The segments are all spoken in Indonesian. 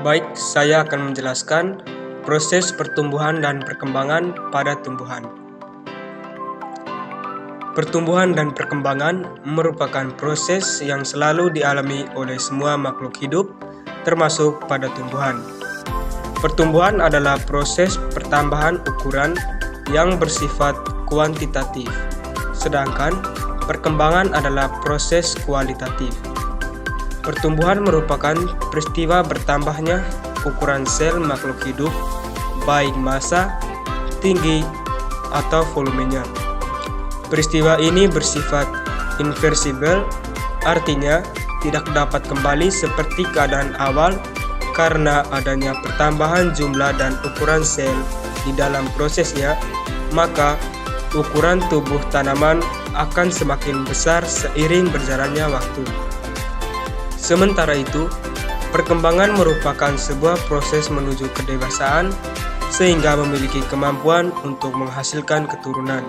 Baik, saya akan menjelaskan proses pertumbuhan dan perkembangan pada tumbuhan. Pertumbuhan dan perkembangan merupakan proses yang selalu dialami oleh semua makhluk hidup, termasuk pada tumbuhan. Pertumbuhan adalah proses pertambahan ukuran yang bersifat kuantitatif, sedangkan perkembangan adalah proses kualitatif. Pertumbuhan merupakan peristiwa bertambahnya ukuran sel makhluk hidup, baik massa, tinggi, atau volumenya. Peristiwa ini bersifat irreversibel, artinya tidak dapat kembali seperti keadaan awal karena adanya pertambahan jumlah dan ukuran sel di dalam prosesnya, maka ukuran tubuh tanaman akan semakin besar seiring berjalannya waktu. Sementara itu, perkembangan merupakan sebuah proses menuju kedewasaan sehingga memiliki kemampuan untuk menghasilkan keturunan.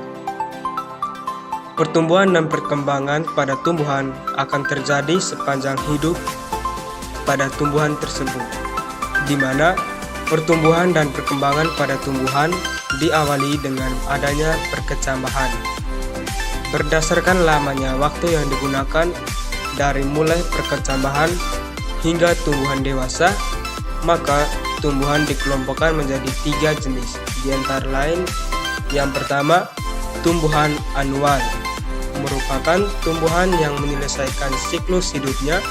Pertumbuhan dan perkembangan pada tumbuhan akan terjadi sepanjang hidup pada tumbuhan tersebut, di mana pertumbuhan dan perkembangan pada tumbuhan diawali dengan adanya perkecambahan. Berdasarkan lamanya waktu yang digunakan dari mulai perkecambahan hingga tumbuhan dewasa, maka tumbuhan dikelompokkan menjadi 3 jenis, di antara lain yang pertama, tumbuhan anual, merupakan tumbuhan yang menyelesaikan siklus hidupnya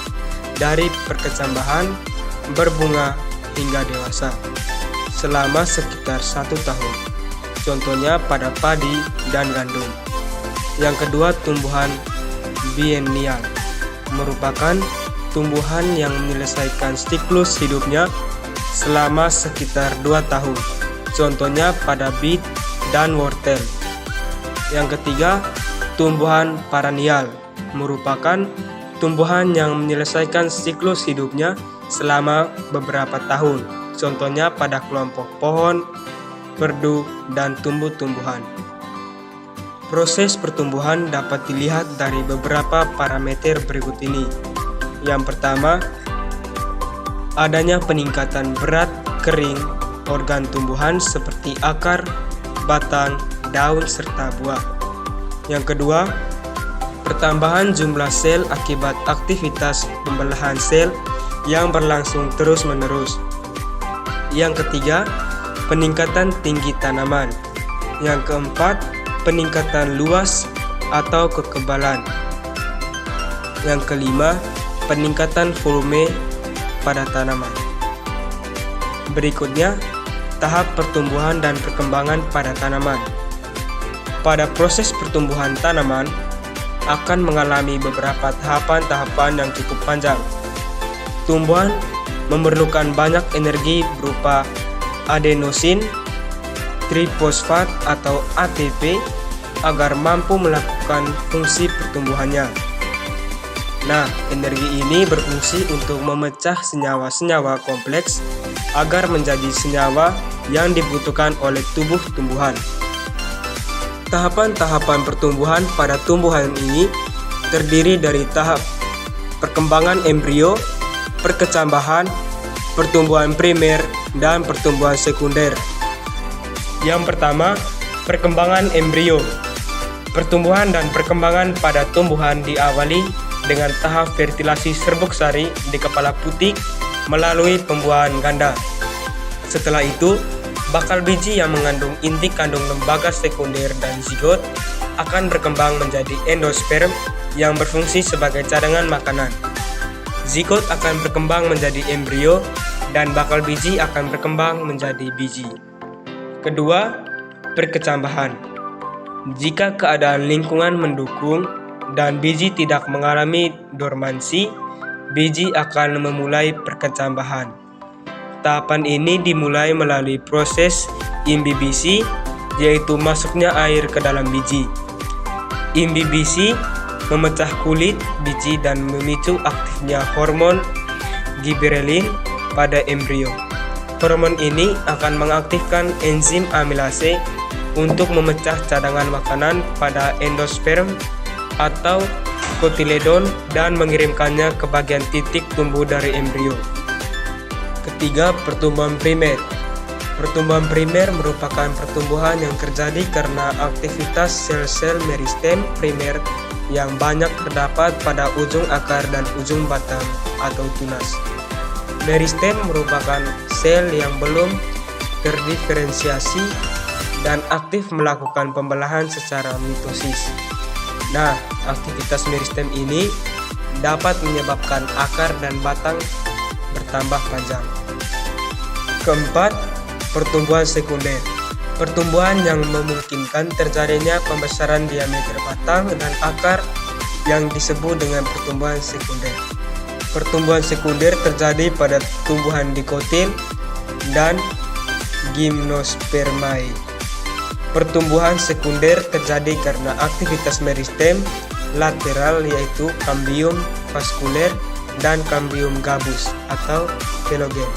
dari perkecambahan, berbunga, hingga dewasa selama sekitar 1 tahun, contohnya pada padi dan gandum. Yang kedua, tumbuhan biennial, merupakan tumbuhan yang menyelesaikan siklus hidupnya selama sekitar 2 tahun, contohnya pada bit dan wortel. Yang ketiga, tumbuhan perennial, merupakan tumbuhan yang menyelesaikan siklus hidupnya selama beberapa tahun, contohnya pada kelompok pohon, perdu, dan tumbuh-tumbuhan. Proses pertumbuhan dapat dilihat dari beberapa parameter berikut ini. Yang pertama, adanya peningkatan berat kering organ tumbuhan seperti akar, batang, daun, serta buah. Yang kedua, pertambahan jumlah sel akibat aktivitas pembelahan sel yang berlangsung terus-menerus. Yang ketiga, peningkatan tinggi tanaman. Yang keempat, peningkatan luas atau kekebalan. Yang kelima, peningkatan volume pada tanaman. Berikutnya, tahap pertumbuhan dan perkembangan pada tanaman. Pada proses pertumbuhan tanaman akan mengalami beberapa tahapan-tahapan yang cukup panjang. Tumbuhan memerlukan banyak energi berupa adenosin trifosfat atau ATP agar mampu melakukan fungsi pertumbuhannya. Nah, energi ini berfungsi untuk memecah senyawa-senyawa kompleks agar menjadi senyawa yang dibutuhkan oleh tubuh tumbuhan. Tahapan-tahapan pertumbuhan pada tumbuhan ini terdiri dari tahap perkembangan embrio, perkecambahan, pertumbuhan primer, dan pertumbuhan sekunder. Yang pertama, perkembangan embrio. Pertumbuhan dan perkembangan pada tumbuhan diawali dengan tahap fertilasi serbuk sari di kepala putik melalui pembuahan ganda. Setelah itu, bakal biji yang mengandung inti kandung lembaga sekunder dan zigot akan berkembang menjadi endosperm yang berfungsi sebagai cadangan makanan. Zigot akan berkembang menjadi embrio dan bakal biji akan berkembang menjadi biji. Kedua, perkecambahan. Jika keadaan lingkungan mendukung dan biji tidak mengalami dormansi, biji akan memulai perkecambahan. Tahapan ini dimulai melalui proses imbibisi, yaitu masuknya air ke dalam biji. Imbibisi memecah kulit biji dan memicu aktifnya hormon giberelin pada embrio. Hormon ini akan mengaktifkan enzim amilase untuk memecah cadangan makanan pada endosperm atau kotiledon dan mengirimkannya ke bagian titik tumbuh dari embrio. Ketiga, pertumbuhan primer. Pertumbuhan primer merupakan pertumbuhan yang terjadi karena aktivitas sel-sel meristem primer yang banyak terdapat pada ujung akar dan ujung batang atau tunas. Meristem merupakan sel yang belum terdiferensiasi dan aktif melakukan pembelahan secara mitosis. Nah, aktivitas meristem ini dapat menyebabkan akar dan batang bertambah panjang. Keempat, pertumbuhan sekunder. Pertumbuhan yang memungkinkan terjadinya pembesaran diameter batang dan akar yang disebut dengan pertumbuhan sekunder. Pertumbuhan sekunder terjadi pada tumbuhan dikotil dan gimnospermae. Pertumbuhan sekunder terjadi karena aktivitas meristem lateral yaitu kambium vaskuler dan kambium gabus atau telogen.